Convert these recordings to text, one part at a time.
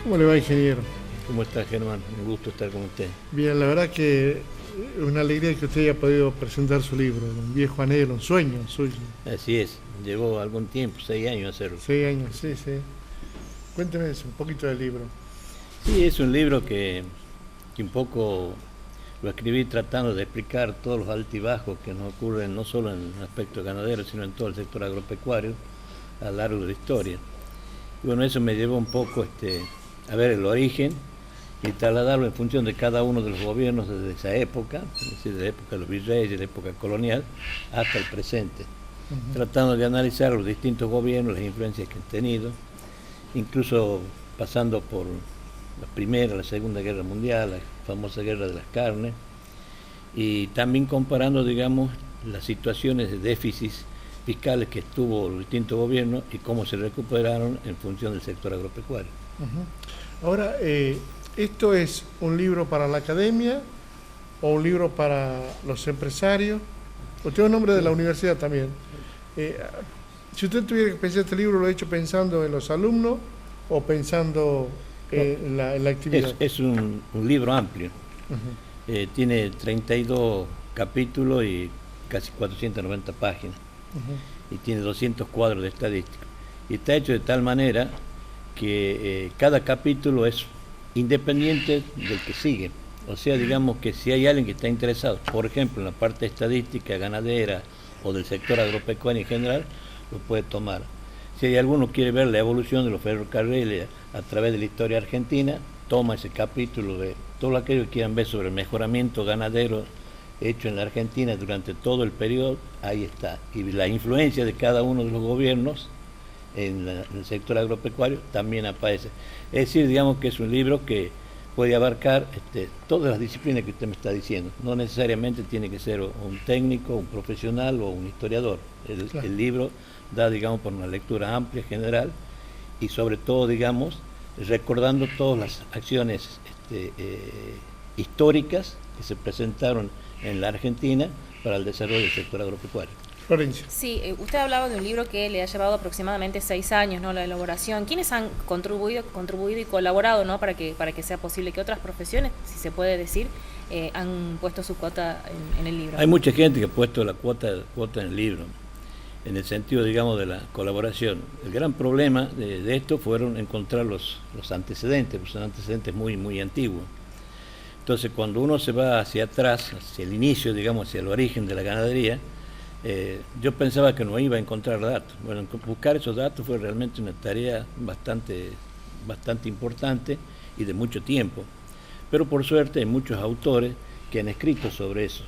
¿Cómo le va, ingeniero? ¿Cómo está, Germán? Un gusto estar con usted. Bien, la verdad que es una alegría que usted haya podido presentar su libro, un viejo anhelo, un sueño suyo. Así es, llevó algún tiempo, 6 años hacerlo. 6 años, sí. Cuénteme un poquito del libro. Sí, es un libro que un poco lo escribí tratando de explicar todos los altibajos que nos ocurren no solo en el aspecto ganadero, sino en todo el sector agropecuario a lo largo de la historia. Y bueno, eso me llevó un poco a ver el origen y trasladarlo en función de cada uno de los gobiernos desde esa época, es decir, de la época de los virreyes, de la época colonial, hasta el presente, tratando de analizar los distintos gobiernos, las influencias que han tenido, incluso pasando por la Primera, la Segunda Guerra Mundial, la famosa Guerra de las Carnes, y también comparando, digamos, las situaciones de déficits fiscales que tuvo los distintos gobiernos y cómo se recuperaron en función del sector agropecuario. Ahora, ¿esto es un libro para la academia o un libro para los empresarios? Usted es un hombre de la universidad también. Si usted tuviera que pensar este libro, ¿lo ha hecho pensando en los alumnos o pensando en la actividad? Es un libro amplio. Tiene 32 capítulos y casi 490 páginas. Y tiene 200 cuadros de estadística. Y está hecho de tal manera que cada capítulo es independiente del que sigue. O sea, digamos que si hay alguien que está interesado, por ejemplo, en la parte estadística, ganadera o del sector agropecuario en general, lo puede tomar. Si hay alguno que quiere ver la evolución de los ferrocarriles a través de la historia argentina, toma ese capítulo de todo aquello que quieran ver sobre el mejoramiento ganadero hecho en la Argentina durante todo el periodo, ahí está. Y la influencia de cada uno de los gobiernos en el sector agropecuario también aparece. Es decir, digamos que es un libro que puede abarcar todas las disciplinas que usted me está diciendo. No necesariamente tiene que ser un técnico, un profesional o un historiador. Claro. El libro da, digamos, por una lectura amplia, general, y sobre todo, digamos, recordando todas las acciones históricas que se presentaron en la Argentina para el desarrollo del sector agropecuario. Florencia. Sí, usted hablaba de un libro que le ha llevado aproximadamente 6 años, ¿no? La elaboración. ¿Quiénes han contribuido y colaborado, ¿no? para que sea posible que otras profesiones, si se puede decir, han puesto su cuota en el libro? Hay mucha gente que ha puesto la cuota en el libro, en el sentido, digamos, de la colaboración. El gran problema de esto fueron encontrar los antecedentes, pues son antecedentes muy, muy antiguos. Entonces, cuando uno se va hacia atrás, hacia el inicio, digamos, hacia el origen de la ganadería, yo pensaba que no iba a encontrar datos. Bueno, buscar esos datos fue realmente una tarea bastante importante y de mucho tiempo. Pero por suerte hay muchos autores que han escrito sobre eso.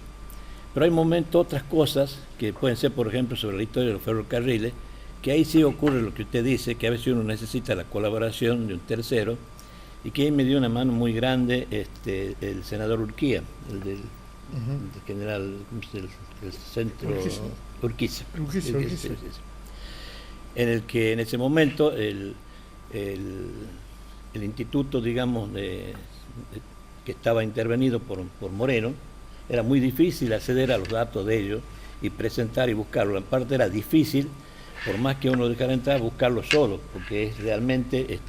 Pero hay momentos, otras cosas, que pueden ser, por ejemplo, sobre la historia de los ferrocarriles, que ahí sí ocurre lo que usted dice, que a veces uno necesita la colaboración de un tercero, y que ahí me dio una mano muy grande el senador Urquía, el general, el centro Urquiza, en el que en ese momento el instituto, digamos, que estaba intervenido por Moreno, era muy difícil acceder a los datos de ellos y presentar y buscarlo. En parte era difícil, por más que uno dejara entrar, buscarlo solo, porque es realmente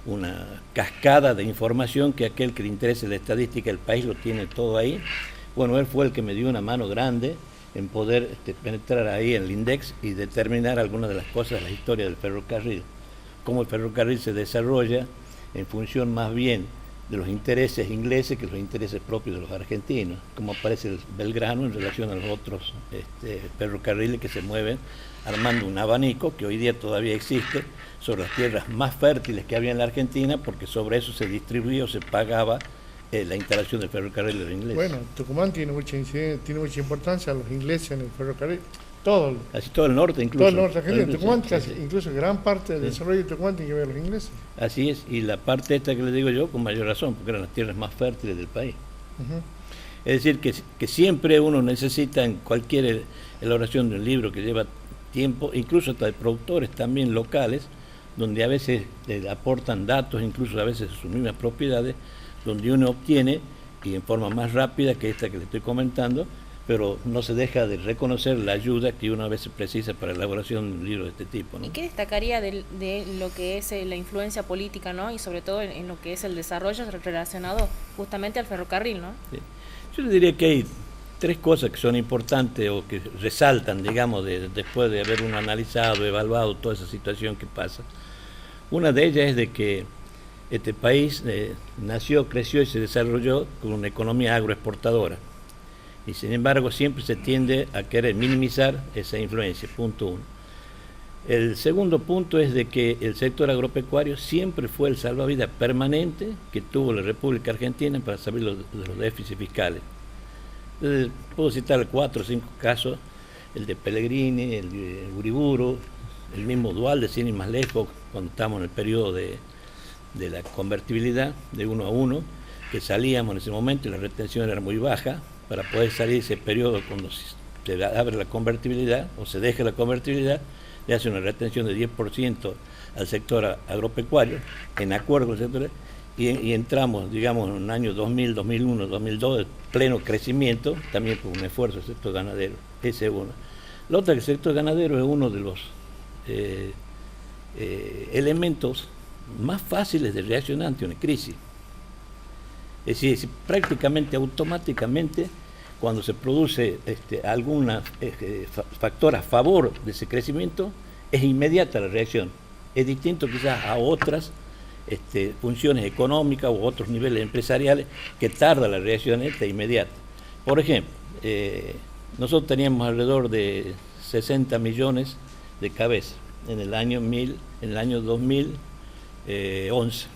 una cascada de información que aquel que le interese la estadística del país lo tiene todo ahí. Bueno, él fue el que me dio una mano grande en poder penetrar ahí en el INDEX y determinar algunas de las cosas de la historia del ferrocarril, cómo el ferrocarril se desarrolla en función más bien de los intereses ingleses que los intereses propios de los argentinos, cómo aparece el Belgrano en relación a los otros ferrocarriles que se mueven armando un abanico que hoy día todavía existe sobre las tierras más fértiles que había en la Argentina, porque sobre eso se distribuía o se pagaba la instalación del ferrocarril de los ingleses. Bueno, Tucumán tiene mucha importancia, los ingleses en el ferrocarril. Casi todo el norte, incluso. Todo el norte argentino. Tucumán, casi, incluso gran parte del desarrollo de Tucumán tiene que ver con los ingleses. Así es, y la parte esta que le digo yo, con mayor razón, porque eran las tierras más fértiles del país. Es decir, que siempre uno necesita en cualquier elaboración de un libro que lleva tiempo, incluso hasta de productores también locales, donde a veces aportan datos, incluso a veces sus mismas propiedades, donde uno obtiene, y en forma más rápida que esta que le estoy comentando, pero no se deja de reconocer la ayuda que uno a veces precisa para la elaboración de un libro de este tipo, ¿no? ¿Y qué destacaría de lo que es la influencia política, ¿no? Y sobre todo en lo que es el desarrollo relacionado justamente al ferrocarril, ¿no? Sí. Yo le diría que hay tres cosas que son importantes o que resaltan, digamos, después de haber uno analizado, evaluado toda esa situación que pasa. Una de ellas es de que este país nació, creció y se desarrolló con una economía agroexportadora. Y sin embargo siempre se tiende a querer minimizar esa influencia, punto uno. El segundo punto es de que el sector agropecuario siempre fue el salvavidas permanente que tuvo la República Argentina para salir de los déficits fiscales. Puedo citar 4 o 5 casos, el de Pellegrini, el de Uriburu, el mismo Duhalde, sin ir más lejos, cuando estábamos en el periodo de la convertibilidad de 1 a 1, que salíamos en ese momento y la retención era muy baja. Para poder salir de ese periodo, cuando se abre la convertibilidad o se deja la convertibilidad, le hace una retención de 10% al sector agropecuario, en acuerdo con el sector, y entramos, digamos, en un año 2000, 2001, 2002, de pleno crecimiento, también por un esfuerzo del sector ganadero. Ese es uno. La otra, que el sector ganadero es uno de los elementos más fáciles de reaccionar ante una crisis. Es decir, prácticamente automáticamente, cuando se produce algún factor a favor de ese crecimiento, es inmediata la reacción. Es distinto quizás a otras funciones económicas u otros niveles empresariales que tarda la reacción inmediata. Por ejemplo, nosotros teníamos alrededor de 60 millones de cabezas en el año 2011.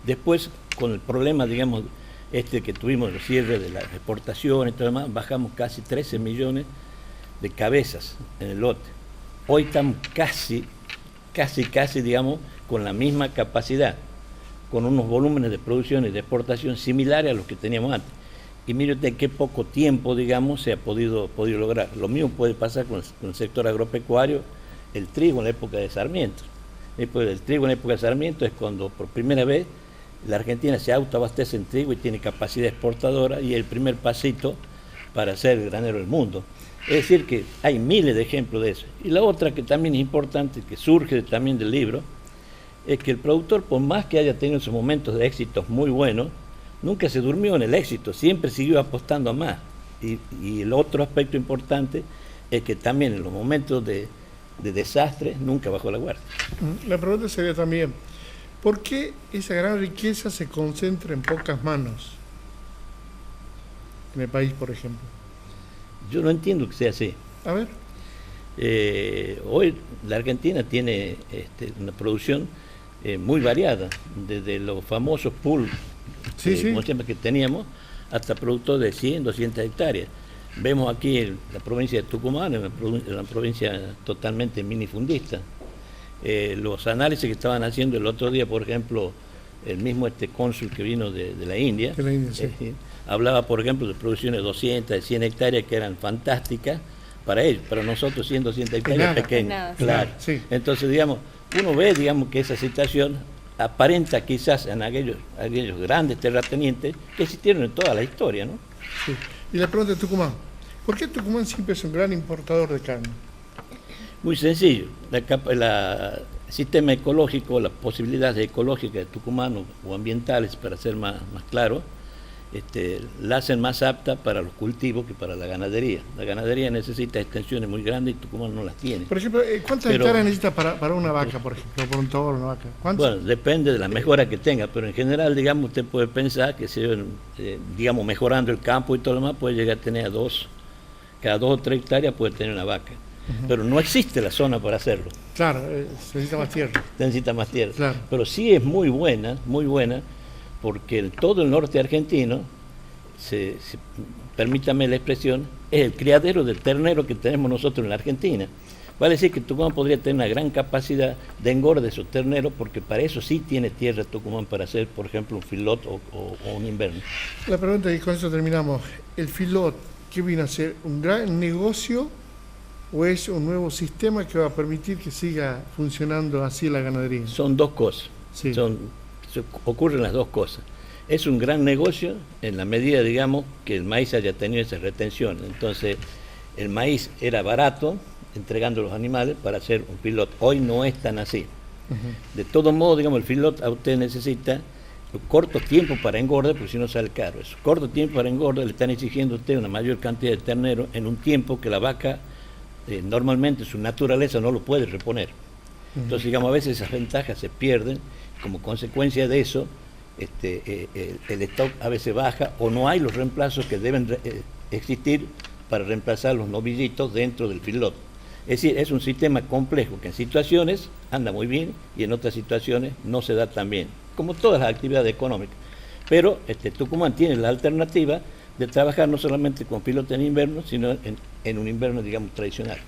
Después, con el problema, digamos, que tuvimos el cierre de las exportaciones y todo demás, bajamos casi 13 millones de cabezas en el lote. Hoy estamos casi, digamos, con la misma capacidad, con unos volúmenes de producción y de exportación similares a los que teníamos antes. Y mire usted qué poco tiempo, digamos, se ha podido lograr. Lo mismo puede pasar con el sector agropecuario, el trigo en la época de Sarmiento. El trigo en la época de Sarmiento es cuando por primera vez la Argentina se autoabastece en trigo y tiene capacidad exportadora, y el primer pasito para ser el granero del mundo. Es decir, que hay miles de ejemplos de eso. Y la otra, que también es importante, que surge también del libro, es que el productor, por más que haya tenido sus momentos de éxitos muy buenos, nunca se durmió en el éxito, siempre siguió apostando a más. Y el otro aspecto importante es que también en los momentos de desastre nunca bajó la guardia. La pregunta sería también, ¿por qué esa gran riqueza se concentra en pocas manos? En el país, por ejemplo. Yo no entiendo que sea así. A ver. Hoy la Argentina tiene una producción muy variada, desde los famosos pools que teníamos hasta productos de 100, 200 hectáreas. Vemos aquí en la provincia de Tucumán, una provincia totalmente minifundista. Los análisis que estaban haciendo el otro día, por ejemplo, el mismo cónsul que vino de la India, sí. Hablaba, por ejemplo, de producciones de 200, de 100 hectáreas que eran fantásticas para ellos, para nosotros 100, 200 hectáreas pequeñas. Claro. Sí. Entonces, digamos, uno ve, digamos, que esa situación aparenta quizás en aquellos grandes terratenientes que existieron en toda la historia, ¿no? Sí. Y la pregunta de Tucumán, ¿por qué Tucumán siempre es un gran importador de carne? Muy sencillo, el sistema ecológico, las posibilidades ecológicas de Tucumán o ambientales, para ser más claro, la hacen más apta para los cultivos que para la ganadería. La ganadería necesita extensiones muy grandes y Tucumán no las tiene. Por ejemplo, ¿cuántas hectáreas necesita para una vaca, por ejemplo, por un toro, una vaca? ¿Cuántas? Bueno, depende de la mejora que tenga, pero en general, digamos, usted puede pensar que si, digamos, mejorando el campo y todo lo demás, puede llegar a tener cada 2 o 3 hectáreas puede tener una vaca. Pero no existe la zona para hacerlo. Claro, se necesita más tierra. Necesita más tierra. Claro. Pero sí es muy buena, porque todo el norte argentino, permítame la expresión, es el criadero del ternero que tenemos nosotros en la Argentina. Vale decir que Tucumán podría tener una gran capacidad de engorde de esos terneros, porque para eso sí tiene tierra Tucumán para hacer, por ejemplo, un filot o un invierno. La pregunta, y con eso terminamos, ¿el filot qué viene a ser? ¿Un gran negocio o es un nuevo sistema que va a permitir que siga funcionando así la ganadería? Son dos cosas. Sí. Ocurren las dos cosas. es un gran negocio en la medida, digamos, que el maíz haya tenido esa retención. Entonces, el maíz era barato, entregando los animales para hacer un feedlot. Hoy no es tan así. De todo modo, digamos, el feedlot a usted necesita cortos tiempos para engorda, porque si no sale caro. Esos cortos tiempos para engorda le están exigiendo a usted una mayor cantidad de ternero en un tiempo que la vaca normalmente su naturaleza no lo puede reponer. Entonces, digamos, a veces esas ventajas se pierden. Como consecuencia de eso, el stock a veces baja o no hay los reemplazos que deben existir para reemplazar los novillitos dentro del feedlot. Es decir, es un sistema complejo que en situaciones anda muy bien y en otras situaciones no se da tan bien, como todas las actividades económicas. Pero Tucumán tiene la alternativa de trabajar no solamente con feedlot en invierno, sino en un invierno, digamos, tradicional.